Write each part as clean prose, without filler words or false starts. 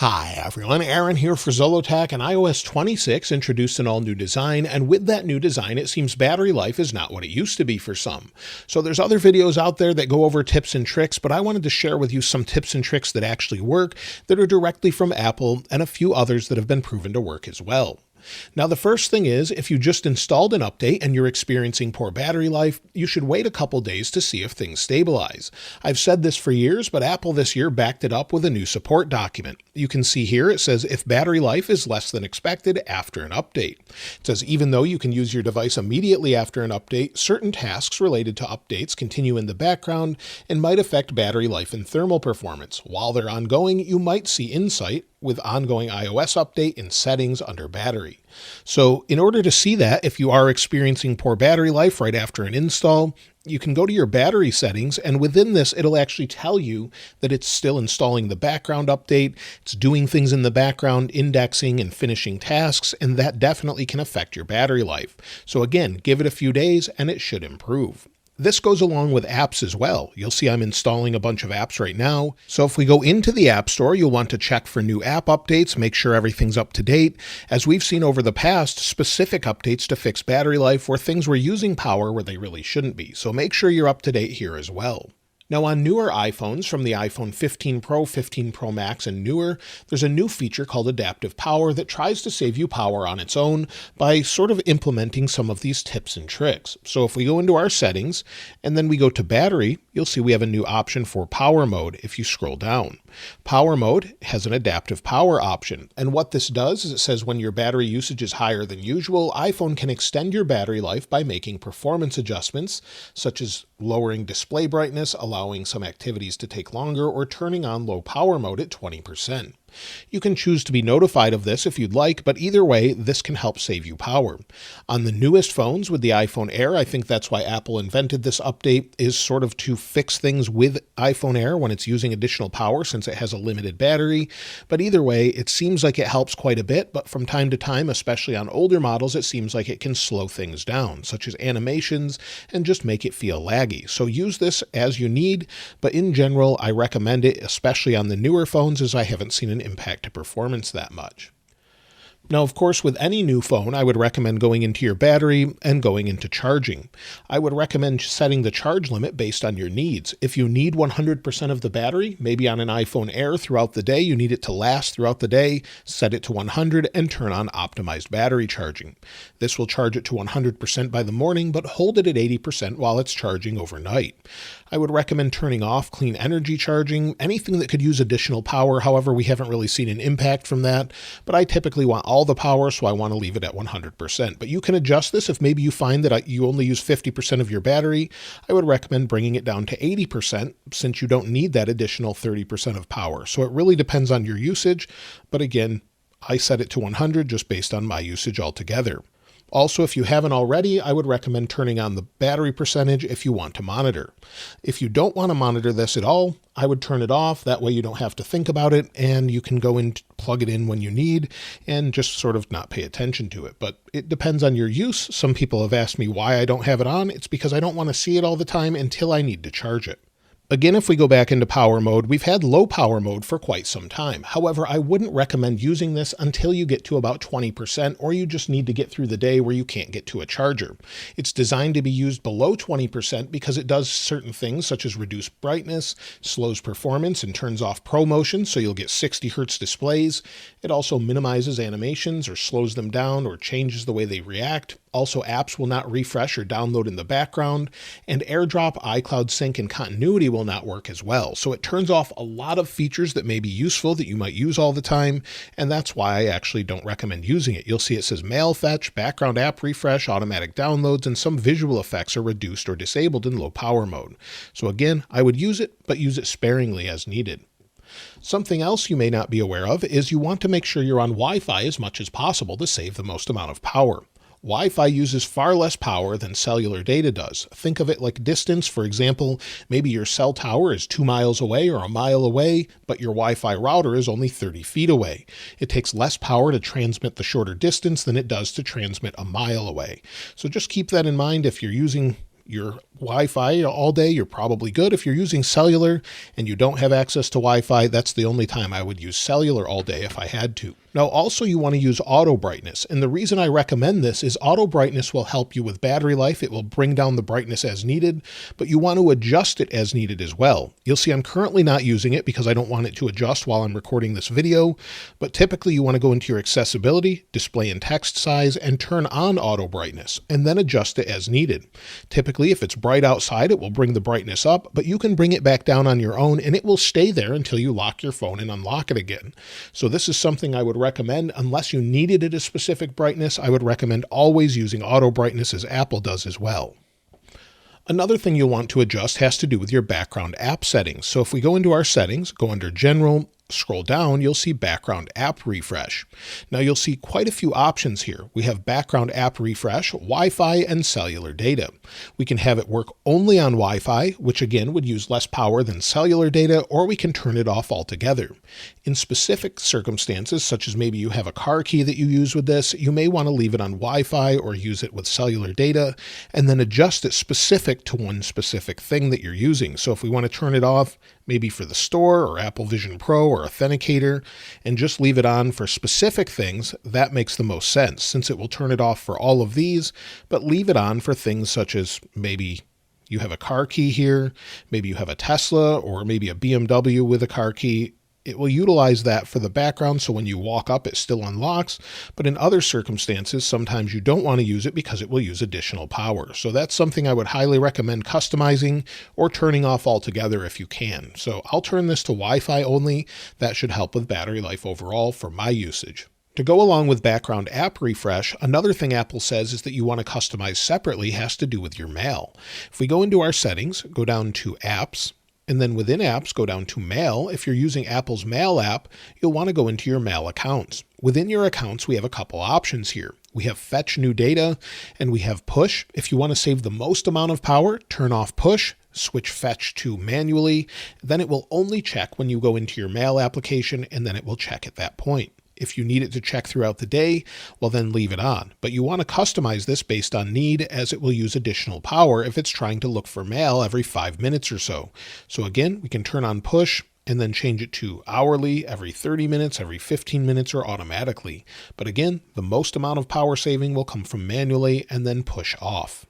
Hi everyone, Aaron here for Zollotech, and iOS 26 introduced an all-new design, and with that new design it seems battery life is not what it used to be for some. So there's other videos out there that go over tips and tricks, but I wanted to share with you some tips and tricks that actually work, that are directly from Apple, and a few others that have been proven to work as well. Now, the first thing is, if you just installed an update and you're experiencing poor battery life, you should wait a couple days to see if things stabilize. I've said this for years, but Apple this year backed it up with a new support document. You can see here it says if battery life is less than expected after an update. It says even though you can use your device immediately after an update, certain tasks related to updates continue in the background and might affect battery life and thermal performance. While they're ongoing, you might see insight with ongoing iOS update in settings under battery. So in order to see that, if you are experiencing poor battery life right after an install, you can go to your battery settings, and within this, it'll actually tell you that it's still installing the background update. It's doing things in the background, indexing and finishing tasks, and that definitely can affect your battery life. So again, give it a few days and it should improve. This goes along with apps as well. You'll see I'm installing a bunch of apps right now. So if we go into the App Store, you'll want to check for new app updates, make sure everything's up to date. As we've seen over the past, specific updates to fix battery life where things were using power where they really shouldn't be. So make sure you're up to date here as well. Now on newer iPhones, from the iPhone 15 Pro, 15 Pro Max, and newer, there's a new feature called Adaptive Power that tries to save you power on its own by sort of implementing some of these tips and tricks. So if we go into our settings and then we go to battery, you'll see we have a new option for power mode if you scroll down. Power mode has an adaptive power option, and what this does is it says when your battery usage is higher than usual, iPhone can extend your battery life by making performance adjustments such as lowering display brightness, allowing some activities to take longer, or turning on low power mode at 20%. You can choose to be notified of this if you'd like, but either way, this can help save you power. On the newest phones with the iPhone Air, I think that's why Apple invented this update, is sort of to fix things with iPhone Air when it's using additional power since it has a limited battery. But either way, it seems like it helps quite a bit, but from time to time, especially on older models, it seems like it can slow things down, such as animations, and just make it feel laggy. So use this as you need, but in general, I recommend it, especially on the newer phones, as I haven't seen an impact to performance that much. Now, of course, with any new phone, I would recommend going into your battery and going into charging. I would recommend setting the charge limit based on your needs. If you need 100% of the battery, maybe on an iPhone Air throughout the day, you need it to last throughout the day, set it to 100 and turn on optimized battery charging. This will charge it to 100% by the morning, but hold it at 80% while it's charging overnight. I would recommend turning off clean energy charging, anything that could use additional power. However, we haven't really seen an impact from that, but I typically want all the power, so I want to leave it at 100%. But you can adjust this if maybe you find that you only use 50% of your battery. I would recommend bringing it down to 80% since you don't need that additional 30% of power. So it really depends on your usage, but again, I set it to 100 just based on my usage altogether. Also, if you haven't already, I would recommend turning on the battery percentage if you want to monitor. If you don't want to monitor this at all, I would turn it off. That way you don't have to think about it and you can go and plug it in when you need and just sort of not pay attention to it. But it depends on your use. Some people have asked me why I don't have it on. It's because I don't want to see it all the time until I need to charge it. Again, if we go back into power mode, we've had low power mode for quite some time. However, I wouldn't recommend using this until you get to about 20%, or you just need to get through the day where you can't get to a charger. It's designed to be used below 20% because it does certain things such as reduce brightness, slows performance, and turns off ProMotion, so you'll get 60 Hz displays. It also minimizes animations or slows them down or changes the way they react. Also, apps will not refresh or download in the background, and AirDrop, iCloud Sync, and Continuity will not work as well. So it turns off a lot of features that may be useful that you might use all the time, and that's why I actually don't recommend using it. You'll see it says mail fetch, background app refresh, automatic downloads, and some visual effects are reduced or disabled in low power mode. So again, I would use it, but use it sparingly as needed. Something else you may not be aware of is you want to make sure you're on Wi-Fi as much as possible to save the most amount of power. Wi-Fi uses far less power than cellular data does. Think of it like distance. For example, maybe your cell tower is 2 miles away or a mile away, but your Wi-Fi router is only 30 feet away. It takes less power to transmit the shorter distance than it does to transmit a mile away. So just keep that in mind if you're using your Wi-Fi all day, you're probably good. If you're using cellular and you don't have access to Wi-Fi, that's the only time I would use cellular all day if I had to. Now, also you want to use auto brightness. And the reason I recommend this is auto brightness will help you with battery life. It will bring down the brightness as needed, but you want to adjust it as needed as well. You'll see I'm currently not using it because I don't want it to adjust while I'm recording this video, but typically you want to go into your accessibility, display and text size, and turn on auto brightness, and then adjust it as needed. Typically, if it's bright outside, it will bring the brightness up, but you can bring it back down on your own and it will stay there until you lock your phone and unlock it again. So this is something I would recommend. Unless you needed it a specific brightness, I would recommend always using auto brightness, as Apple does as well. Another thing you'll want to adjust has to do with your background app settings. So if we go into our settings, go under General, scroll down, you'll see background app refresh. Now you'll see quite a few options here. We have background app refresh, Wi-Fi, and cellular data. We can have it work only on Wi-Fi, which again would use less power than cellular data, or we can turn it off altogether. In specific circumstances, such as maybe you have a car key that you use with this, you may want to leave it on Wi-Fi or use it with cellular data, and then adjust it specific to one specific thing that you're using. So if we want to turn it off, maybe for the store or Apple Vision Pro or Authenticator, and just leave it on for specific things, that makes the most sense, since it will turn it off for all of these, but leave it on for things such as maybe you have a car key here, maybe you have a Tesla, or maybe a BMW with a car key. It will utilize that for the background, so when you walk up, it still unlocks. But in other circumstances, sometimes you don't want to use it because it will use additional power. So that's something I would highly recommend customizing or turning off altogether if you can. So I'll turn this to Wi-Fi only. That should help with battery life overall for my usage. To go along with background app refresh, another thing Apple says is that you want to customize separately has to do with your mail. If we go into our settings, go down to apps, and then within apps, go down to mail. If you're using Apple's mail app, you'll want to go into your mail accounts. Within your accounts, we have a couple options here. We have fetch new data and we have push. If you want to save the most amount of power, turn off push, switch fetch to manually. Then it will only check when you go into your mail application, and then it will check at that point. If you need it to check throughout the day, well then leave it on. But you want to customize this based on need, as it will use additional power if it's trying to look for mail every 5 minutes or so. So again, we can turn on push and then change it to hourly, every 30 minutes, every 15 minutes, or automatically. But again, the most amount of power saving will come from manually and then push off.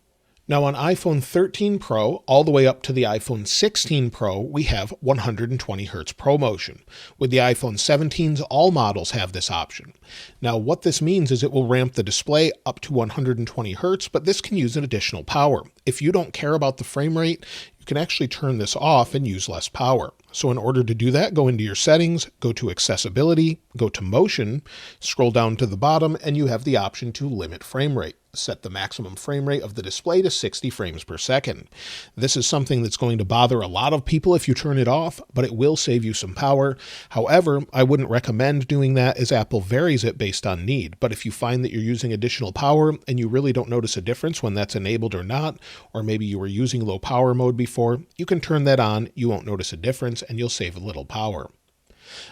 Now on iPhone 13 Pro all the way up to the iPhone 16 Pro, we have 120 Hz ProMotion. With the iPhone 17s, all models have this option. Now what this means is it will ramp the display up to 120 Hz, but this can use an additional power. If you don't care about the frame rate, you can actually turn this off and use less power. So in order to do that, go into your settings, go to accessibility, go to motion, scroll down to the bottom, and you have the option to limit frame rate. Set the maximum frame rate of the display to 60 frames per second. This is something that's going to bother a lot of people if you turn it off, but it will save you some power. However, I wouldn't recommend doing that, as Apple varies it based on need. But if you find that you're using additional power and you really don't notice a difference when that's enabled or not, or maybe you were using low power mode before, you can turn that on, you won't notice a difference, and you'll save a little power.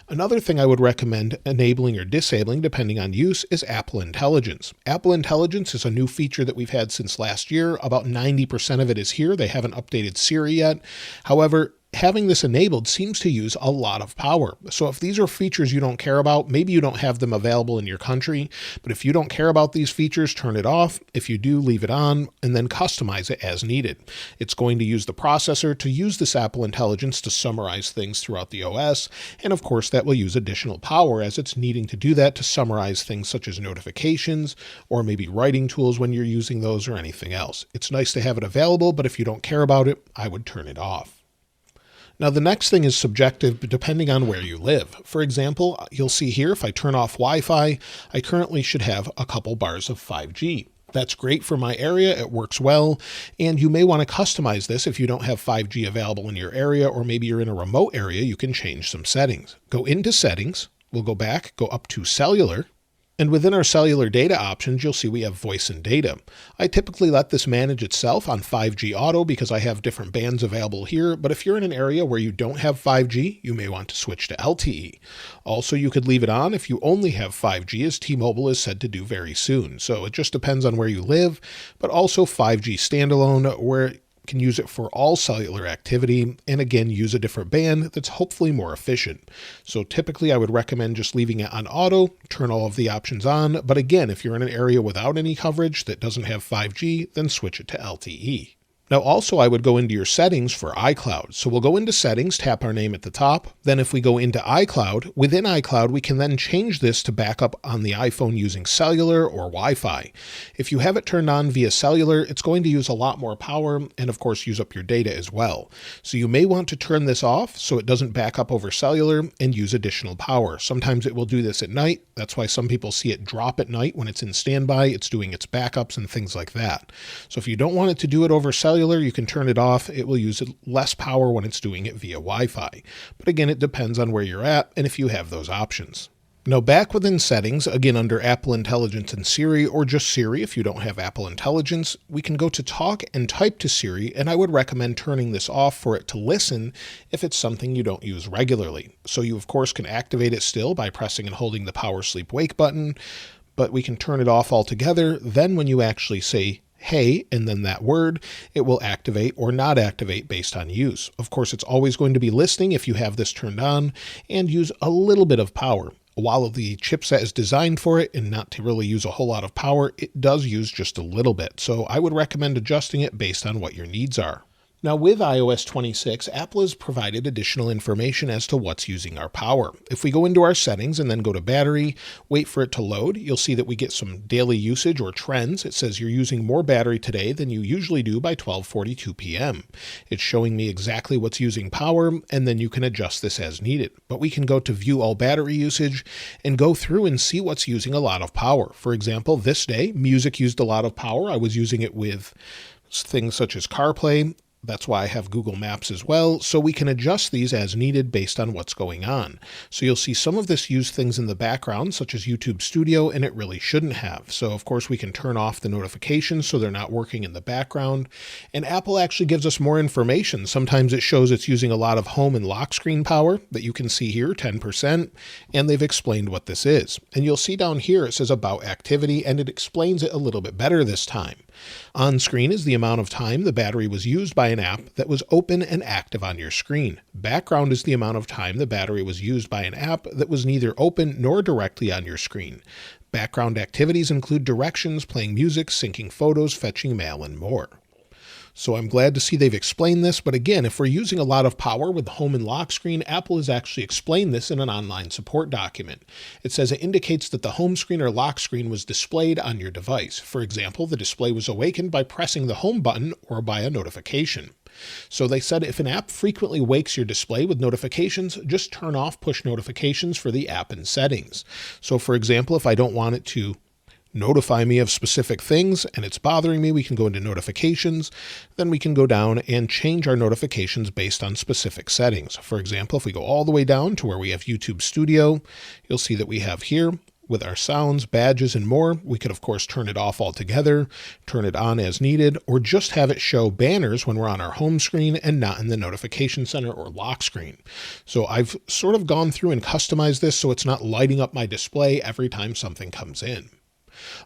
Another thing I would recommend enabling or disabling, depending on use, is Apple Intelligence. Apple Intelligence is a new feature that we've had since last year. About 90% of it is here. They haven't updated Siri yet. However, having this enabled seems to use a lot of power. So if these are features you don't care about, maybe you don't have them available in your country, but if you don't care about these features, turn it off. If you do, leave it on, and then customize it as needed. It's going to use the processor to use this Apple Intelligence to summarize things throughout the OS, and of course that will use additional power, as it's needing to do that to summarize things such as notifications, or maybe writing tools when you're using those, or anything else. It's nice to have it available, but if you don't care about it, I would turn it off. Now the next thing is subjective depending on where you live. For example, you'll see here if I turn off Wi-Fi, I currently should have a couple bars of 5G. That's great for my area, it works well, and you may want to customize this if you don't have 5G available in your area, or maybe you're in a remote area, you can change some settings. Go into settings, we'll go back, go up to cellular, And within our cellular data options, you'll see we have voice and data. I typically let this manage itself on 5G auto because I have different bands available here, but if you're in an area where you don't have 5G, you may want to switch to LTE. Also, you could leave it on if you only have 5G, as T-Mobile is said to do very soon. So it just depends on where you live, but also 5G standalone, where can use it for all cellular activity, and again use a different band that's hopefully more efficient. So typically I would recommend just leaving it on auto, turn all of the options on, but again, if you're in an area without any coverage that doesn't have 5G, then switch it to LTE. Now also I would go into your settings for iCloud. So we'll go into settings, tap our name at the top. Then if we go into iCloud, within iCloud, we can then change this to backup on the iPhone using cellular or Wi-Fi. If you have it turned on via cellular, it's going to use a lot more power and of course use up your data as well. So you may want to turn this off so it doesn't back up over cellular and use additional power. Sometimes it will do this at night. That's why some people see it drop at night when it's in standby. It's doing its backups and things like that. So if you don't want it to do it over cellular, you can turn it off. It will use less power when it's doing it via Wi-Fi. But again, it depends on where you're at and if you have those options. Now back within settings, again under Apple Intelligence and Siri, or just Siri if you don't have Apple Intelligence, we can go to talk and type to Siri, and I would recommend turning this off for it to listen if it's something you don't use regularly. So you of course can activate it still by pressing and holding the power sleep wake button, but we can turn it off altogether. Then when you actually say hey, and then that word, it will activate or not activate based on use. Of course, it's always going to be listening if you have this turned on and use a little bit of power. While the chipset is designed for it and not to really use a whole lot of power, it does use just a little bit. So I would recommend adjusting it based on what your needs are. Now with iOS 26, Apple has provided additional information as to what's using our power. If we go into our settings and then go to battery, wait for it to load, you'll see that we get some daily usage or trends. It says you're using more battery today than you usually do by 12:42 p.m. It's showing me exactly what's using power, and then you can adjust this as needed. But we can go to view all battery usage and go through and see what's using a lot of power. For example, this day, music used a lot of power. I was using it with things such as CarPlay. That's why I have Google Maps as well, so we can adjust these as needed based on what's going on. So you'll see some of this use things in the background, such as YouTube Studio, and it really shouldn't have. So of course we can turn off the notifications so they're not working in the background. And Apple actually gives us more information. Sometimes it shows it's using a lot of home and lock screen power that you can see here, 10%, and they've explained what this is. And you'll see down here it says about activity, and it explains it a little bit better this time. On screen is the amount of time the battery was used by an app that was open and active on your screen. Background is the amount of time the battery was used by an app that was neither open nor directly on your screen. Background activities include directions, playing music, syncing photos, fetching mail, and more. So I'm glad to see they've explained this, but again, if we're using a lot of power with the home and lock screen, Apple has actually explained this in an online support document. It says it indicates that the home screen or lock screen was displayed on your device. For example, the display was awakened by pressing the home button or by a notification. So they said if an app frequently wakes your display with notifications, just turn off push notifications for the app in settings. So for example, if I don't want it to notify me of specific things and it's bothering me, we can go into notifications. Then we can go down and change our notifications based on specific settings. For example, if we go all the way down to where we have YouTube Studio, you'll see that we have here with our sounds, badges, and more. We could of course turn it off altogether, turn it on as needed, or just have it show banners when we're on our home screen and not in the notification center or lock screen. So I've sort of gone through and customized this so it's not lighting up my display every time something comes in.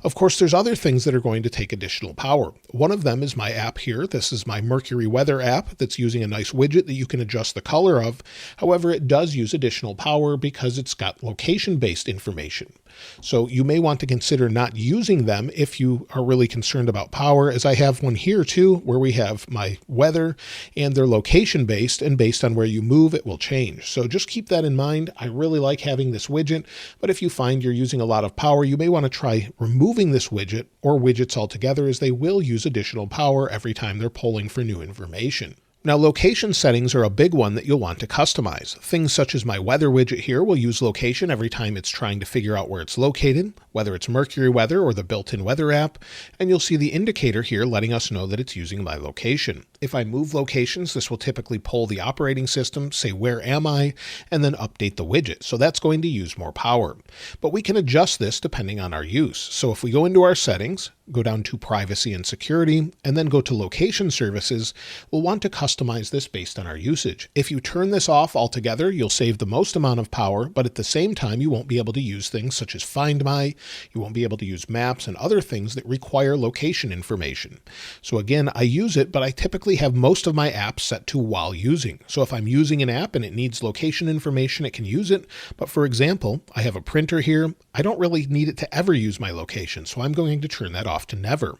Of course, there's other things that are going to take additional power. One of them is my app here. This is my Mercury weather app that's using a nice widget that you can adjust the color of. However, it does use additional power because it's got location-based information. So you may want to consider not using them if you are really concerned about power, as I have one here too, where we have my weather and they're location-based, and based on where you move, it will change. So just keep that in mind. I really like having this widget, but if you find you're using a lot of power, you may want to try removing this widget or widgets altogether, as they will use additional power every time they're polling for new information. Now, location settings are a big one that you'll want to customize. Things such as my weather widget here will use location every time it's trying to figure out where it's located, whether it's Mercury weather or the built-in weather app, and you'll see the indicator here letting us know that it's using my location. If I move locations, this will typically pull the operating system, say where am I, and then update the widget. So that's going to use more power. But we can adjust this depending on our use. So if we go into our settings, go down to privacy and security, and then go to location services, we'll want to customize this based on our usage. If you turn this off altogether, you'll save the most amount of power, but at the same time, you won't be able to use things such as Find My, you won't be able to use maps and other things that require location information. So again, I use it, but I typically have most of my apps set to while using. So if I'm using an app and it needs location information, it can use it. But for example, I have a printer here. I don't really need it to ever use my location, so I'm going to turn that off to never.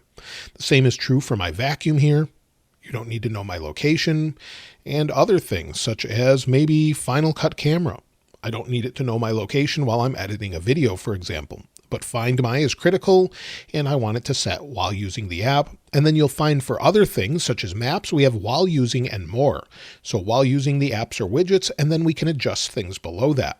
The same is true for my vacuum here. You don't need to know my location, and other things such as maybe Final Cut camera. I don't need it to know my location while I'm editing a video, for example. But Find My is critical, and I want it to set while using the app. And then you'll find for other things such as maps, we have while using and more. So while using the apps or widgets, and then we can adjust things below that.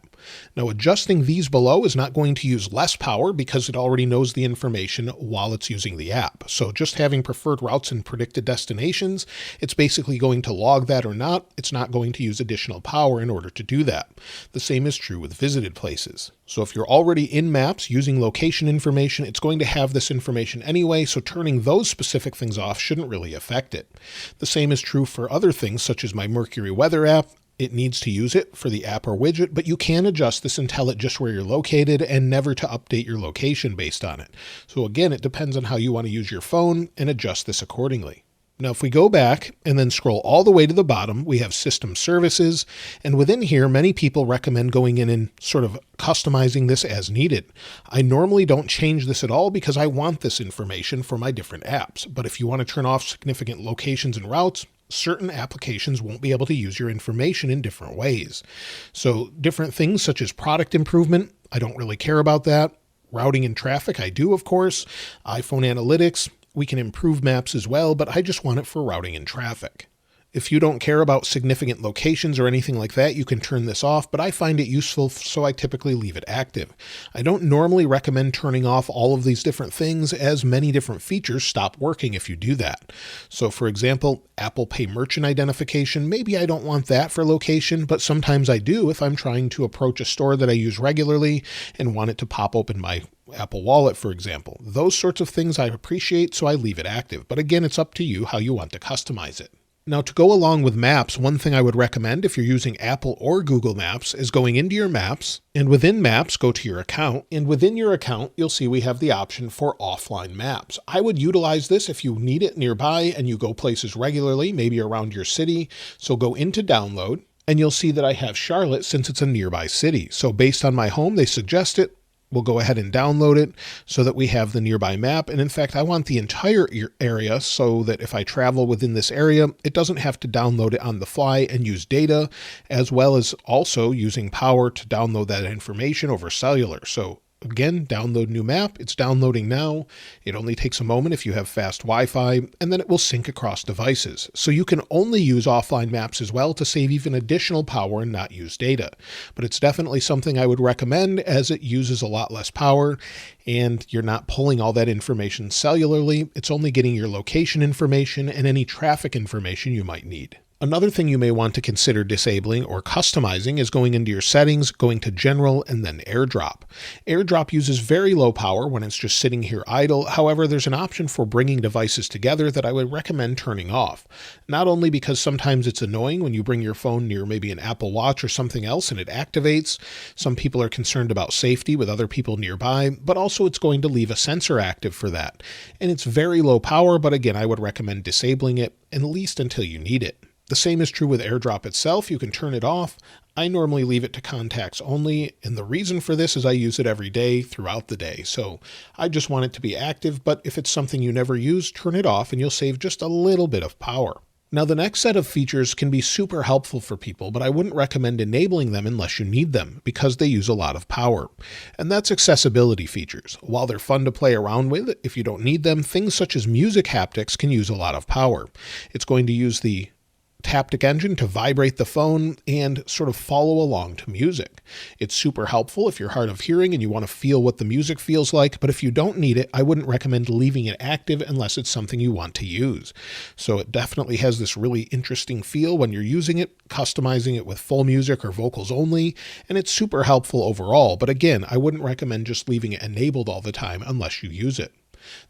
Now, adjusting these below is not going to use less power because it already knows the information while it's using the app. So just having preferred routes and predicted destinations, it's basically going to log that or not. It's not going to use additional power in order to do that. The same is true with visited places. So if you're already in Maps using location information, it's going to have this information anyway, so turning those specific things off shouldn't really affect it. The same is true for other things such as my Mercury weather app. It needs to use it for the app or widget, but you can adjust this and tell it just where you're located and never to update your location based on it. So again, it depends on how you want to use your phone and adjust this accordingly. Now, if we go back and then scroll all the way to the bottom, we have system services. And within here, many people recommend going in and sort of customizing this as needed. I normally don't change this at all because I want this information for my different apps. But if you want to turn off significant locations and routes, certain applications won't be able to use your information in different ways. So different things such as product improvement, I don't really care about that. Routing and traffic, I do, of course. iPhone analytics, we can improve maps as well, but I just want it for routing and traffic. If you don't care about significant locations or anything like that, you can turn this off, but I find it useful, so I typically leave it active. I don't normally recommend turning off all of these different things, as many different features stop working if you do that. So for example, Apple Pay merchant identification, maybe I don't want that for location, but sometimes I do if I'm trying to approach a store that I use regularly and want it to pop open my Apple Wallet, for example. Those sorts of things I appreciate, so I leave it active. But again, it's up to you how you want to customize it. Now, to go along with Maps, one thing I would recommend if you're using Apple or Google Maps is going into your Maps, and within Maps, go to your account, and within your account, you'll see we have the option for offline maps. I would utilize this if you need it nearby and you go places regularly, maybe around your city. So go into download, and you'll see that I have Charlotte since it's a nearby city. So based on my home, they suggest it. We'll go ahead and download it so that we have the nearby map. And in fact, I want the entire area so that if I travel within this area, it doesn't have to download it on the fly and use data, as well as also using power to download that information over cellular. So again, download new map. It's downloading now. It only takes a moment if you have fast Wi-Fi, and then it will sync across devices. So you can only use offline maps as well to save even additional power and not use data. But it's definitely something I would recommend as it uses a lot less power and you're not pulling all that information cellularly. It's only getting your location information and any traffic information you might need. Another thing you may want to consider disabling or customizing is going into your settings, going to general, and then AirDrop. AirDrop uses very low power when it's just sitting here idle. However, there's an option for bringing devices together that I would recommend turning off. Not only because sometimes it's annoying when you bring your phone near maybe an Apple Watch or something else and it activates. Some people are concerned about safety with other people nearby, but also it's going to leave a sensor active for that. And it's very low power, but again, I would recommend disabling it, at least until you need it. The same is true with AirDrop itself. You can turn it off. I normally leave it to contacts only, and the reason for this is I use it every day throughout the day. So I just want it to be active, but if it's something you never use, turn it off and you'll save just a little bit of power. Now, the next set of features can be super helpful for people, but I wouldn't recommend enabling them unless you need them because they use a lot of power. And that's accessibility features. While they're fun to play around with, if you don't need them, things such as music haptics can use a lot of power. It's going to use the haptic engine to vibrate the phone and sort of follow along to music. It's super helpful if you're hard of hearing and you want to feel what the music feels like, but if you don't need it, I wouldn't recommend leaving it active unless it's something you want to use. So it definitely has this really interesting feel when you're using it, customizing it with full music or vocals only, and it's super helpful overall. But again, I wouldn't recommend just leaving it enabled all the time unless you use it.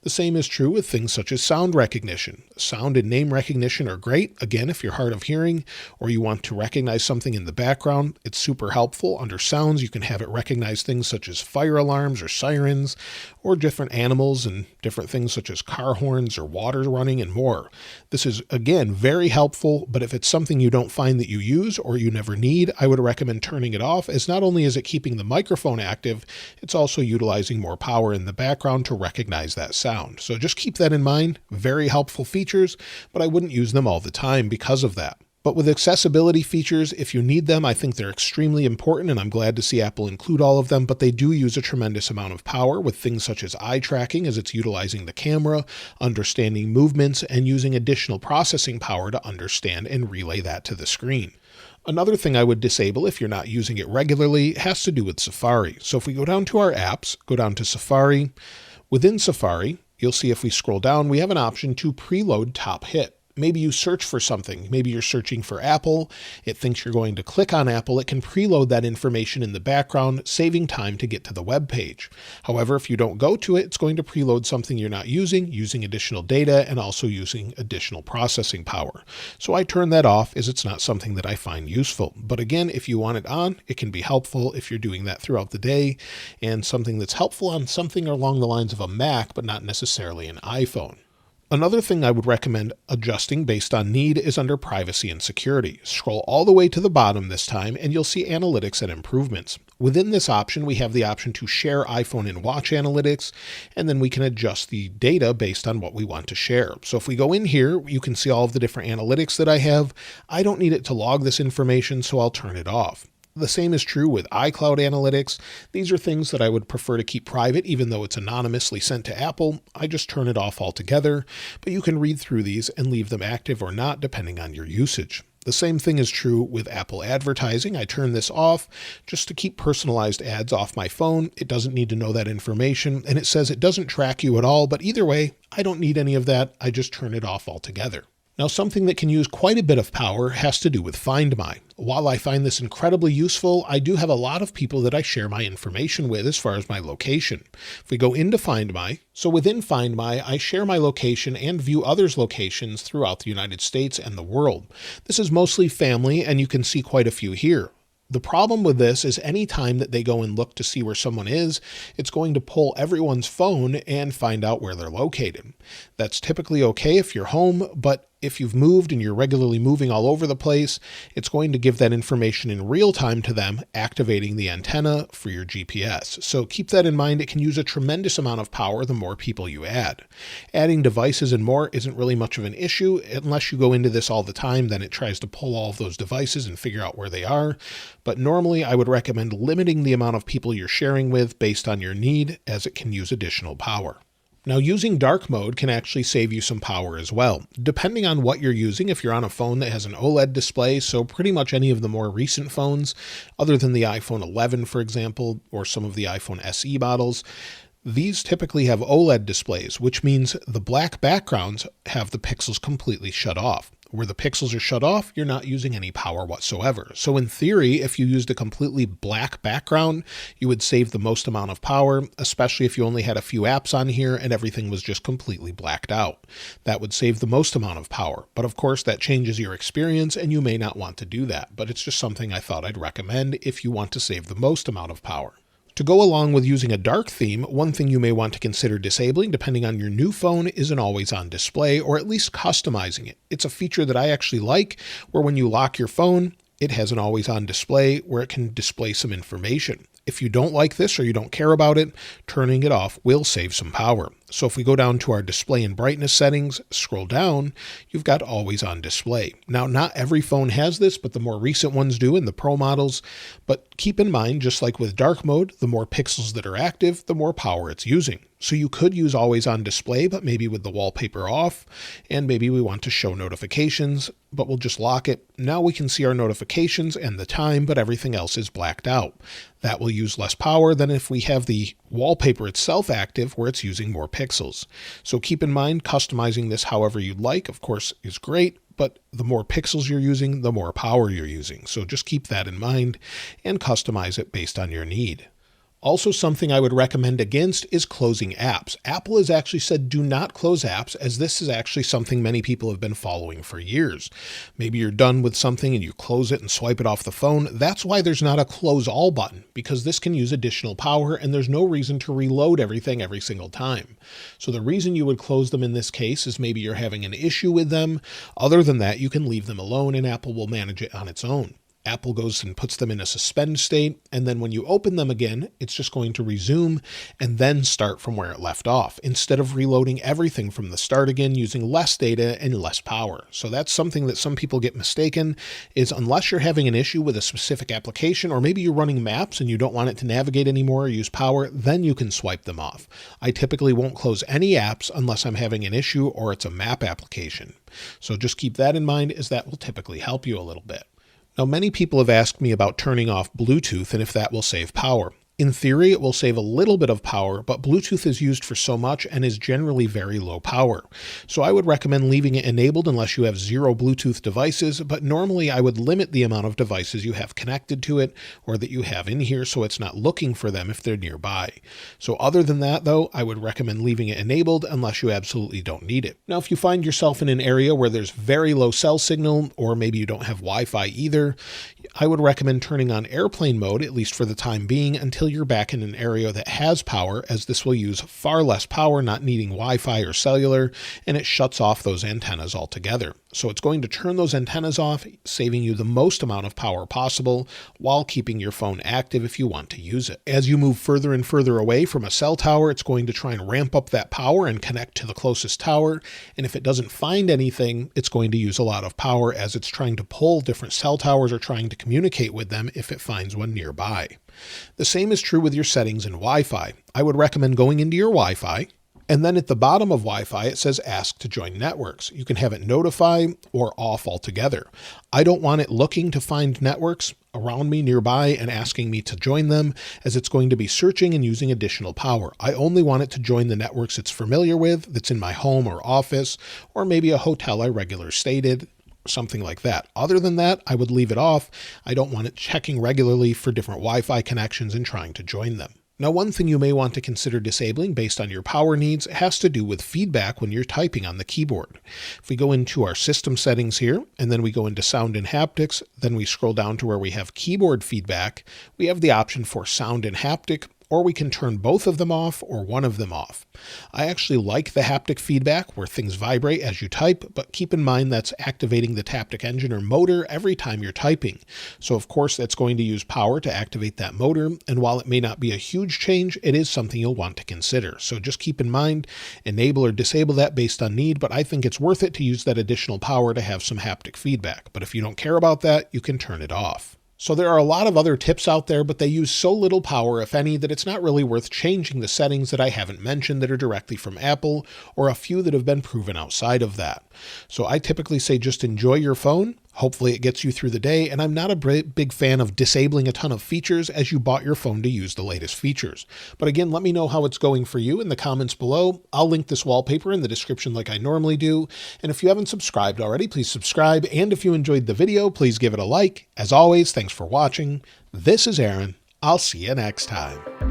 The same is true with things such as sound recognition. Sound and name recognition are great. Again, if you're hard of hearing or you want to recognize something in the background, it's super helpful. Under sounds, you can have it recognize things such as fire alarms or sirens or different animals and different things such as car horns or water running and more. This is, again, very helpful, but if it's something you don't find that you use or you never need, I would recommend turning it off, as not only is it keeping the microphone active, it's also utilizing more power in the background to recognize that sound. So just keep that in mind. Very helpful features, but I wouldn't use them all the time because of that. But with accessibility features, if you need them, I think they're extremely important, and I'm glad to see Apple include all of them, but they do use a tremendous amount of power with things such as eye tracking, as it's utilizing the camera, understanding movements, and using additional processing power to understand and relay that to the screen. Another thing I would disable if you're not using it regularly has to do with Safari. So if we go down to our apps, go down to Safari. Within Safari, you'll see if we scroll down, we have an option to preload top hit. Maybe you search for something. Maybe you're searching for Apple. It thinks you're going to click on Apple. It can preload that information in the background, saving time to get to the web page. However, if you don't go to it, it's going to preload something you're not using additional data and also using additional processing power. So I turn that off as it's not something that I find useful. But again, if you want it on, it can be helpful if you're doing that throughout the day, and something that's helpful on something along the lines of a Mac, but not necessarily an iPhone. Another thing I would recommend adjusting based on need is under privacy and security. Scroll all the way to the bottom this time and you'll see analytics and improvements. Within this option, we have the option to share iPhone and watch analytics, and then we can adjust the data based on what we want to share. So if we go in here, you can see all of the different analytics that I have. I don't need it to log this information, so I'll turn it off. The same is true with iCloud analytics. These are things that I would prefer to keep private, even though it's anonymously sent to Apple. I just turn it off altogether, but you can read through these and leave them active or not, depending on your usage. The same thing is true with Apple advertising. I turn this off just to keep personalized ads off my phone. It doesn't need to know that information, and it says it doesn't track you at all, but either way, I don't need any of that. I just turn it off altogether. Now, something that can use quite a bit of power has to do with Find My. While I find this incredibly useful, I do have a lot of people that I share my information with as far as my location. If we go into Find My, so within Find My, I share my location and view others' locations throughout the United States and the world. This is mostly family, and you can see quite a few here. The problem with this is any time that they go and look to see where someone is, it's going to pull everyone's phone and find out where they're located. That's typically okay if you're home, but if you've moved and you're regularly moving all over the place, it's going to give that information in real time to them, activating the antenna for your GPS. So keep that in mind. It can use a tremendous amount of power the more people you add. Adding devices and more isn't really much of an issue. Unless you go into this all the time, then it tries to pull all of those devices and figure out where they are. But normally I would recommend limiting the amount of people you're sharing with based on your need, as it can use additional power. Now, using dark mode can actually save you some power as well. Depending on what you're using, if you're on a phone that has an OLED display, so pretty much any of the more recent phones, other than the iPhone 11, for example, or some of the iPhone SE models, these typically have OLED displays, which means the black backgrounds have the pixels completely shut off. Where the pixels are shut off, you're not using any power whatsoever. So in theory, if you used a completely black background, you would save the most amount of power, especially if you only had a few apps on here and everything was just completely blacked out. That would save the most amount of power. But of course, that changes your experience and you may not want to do that. But it's just something I thought I'd recommend if you want to save the most amount of power. To go along with using a dark theme, one thing you may want to consider disabling, depending on your new phone, is an always-on display, or at least customizing it. It's a feature that I actually like, where when you lock your phone, it has an always-on display where it can display some information. If you don't like this or you don't care about it, turning it off will save some power. So if we go down to our display and brightness settings, scroll down, you've got always on display. Now, not every phone has this, but the more recent ones do in the Pro models. But keep in mind, just like with dark mode, the more pixels that are active, the more power it's using. So you could use always on display, but maybe with the wallpaper off, and maybe we want to show notifications, but we'll just lock it. Now we can see our notifications and the time, but everything else is blacked out. That will use less power than if we have the wallpaper itself active where it's using more pixels. So keep in mind, customizing this however you'd like, of course, is great, but the more pixels you're using, the more power you're using. So just keep that in mind and customize it based on your need. Also, something I would recommend against is closing apps. Apple has actually said do not close apps, as this is actually something many people have been following for years. Maybe you're done with something and you close it and swipe it off the phone. That's why there's not a close all button, because this can use additional power and there's no reason to reload everything every single time. So the reason you would close them in this case is maybe you're having an issue with them. Other than that, you can leave them alone and Apple will manage it on its own. Apple goes and puts them in a suspend state, and then when you open them again, it's just going to resume and then start from where it left off, instead of reloading everything from the start again using less data and less power. So that's something that some people get mistaken, is unless you're having an issue with a specific application, or maybe you're running maps and you don't want it to navigate anymore or use power, then you can swipe them off. I typically won't close any apps unless I'm having an issue or it's a map application. So just keep that in mind, as that will typically help you a little bit. Now, many people have asked me about turning off Bluetooth and if that will save power. In theory, it will save a little bit of power, but Bluetooth is used for so much and is generally very low power. So I would recommend leaving it enabled unless you have 0 Bluetooth devices, but normally I would limit the amount of devices you have connected to it or that you have in here so it's not looking for them if they're nearby. So other than that, though, I would recommend leaving it enabled unless you absolutely don't need it. Now, if you find yourself in an area where there's very low cell signal, or maybe you don't have Wi-Fi either, I would recommend turning on airplane mode, at least for the time being, until you're back in an area that has power, as this will use far less power, not needing Wi-Fi or cellular, and it shuts off those antennas altogether. So it's going to turn those antennas off, saving you the most amount of power possible while keeping your phone active if you want to use it. As you move further and further away from a cell tower, it's going to try and ramp up that power and connect to the closest tower. And if it doesn't find anything, it's going to use a lot of power as it's trying to pull different cell towers or trying to communicate with them if it finds one nearby. The same is true with your settings in Wi-Fi. I would recommend going into your Wi-Fi, and then at the bottom of Wi-Fi, it says ask to join networks. You can have it notify or off altogether. I don't want it looking to find networks around me nearby and asking me to join them, as it's going to be searching and using additional power. I only want it to join the networks it's familiar with, that's in my home or office, or maybe a hotel I regularly stayed, something like that. Other than that, I would leave it off. I don't want it checking regularly for different Wi-Fi connections and trying to join them. Now, one thing you may want to consider disabling based on your power needs has to do with feedback when you're typing on the keyboard. If we go into our system settings here, and then we go into sound and haptics, then we scroll down to where we have keyboard feedback, we have the option for sound and haptic, or we can turn both of them off or one of them off. I actually like the haptic feedback where things vibrate as you type, but keep in mind that's activating the taptic engine or motor every time you're typing. So of course that's going to use power to activate that motor, and while it may not be a huge change, it is something you'll want to consider. So just keep in mind, enable or disable that based on need, but I think it's worth it to use that additional power to have some haptic feedback. But if you don't care about that, you can turn it off. So there are a lot of other tips out there, but they use so little power, if any, that it's not really worth changing the settings that I haven't mentioned that are directly from Apple, or a few that have been proven outside of that. So I typically say just enjoy your phone. Hopefully it gets you through the day, and I'm not a big fan of disabling a ton of features as you bought your phone to use the latest features. But again, let me know how it's going for you in the comments below. I'll link this wallpaper in the description like I normally do. And if you haven't subscribed already, please subscribe. And if you enjoyed the video, please give it a like. As always, thanks for watching. This is Aaron. I'll see you next time.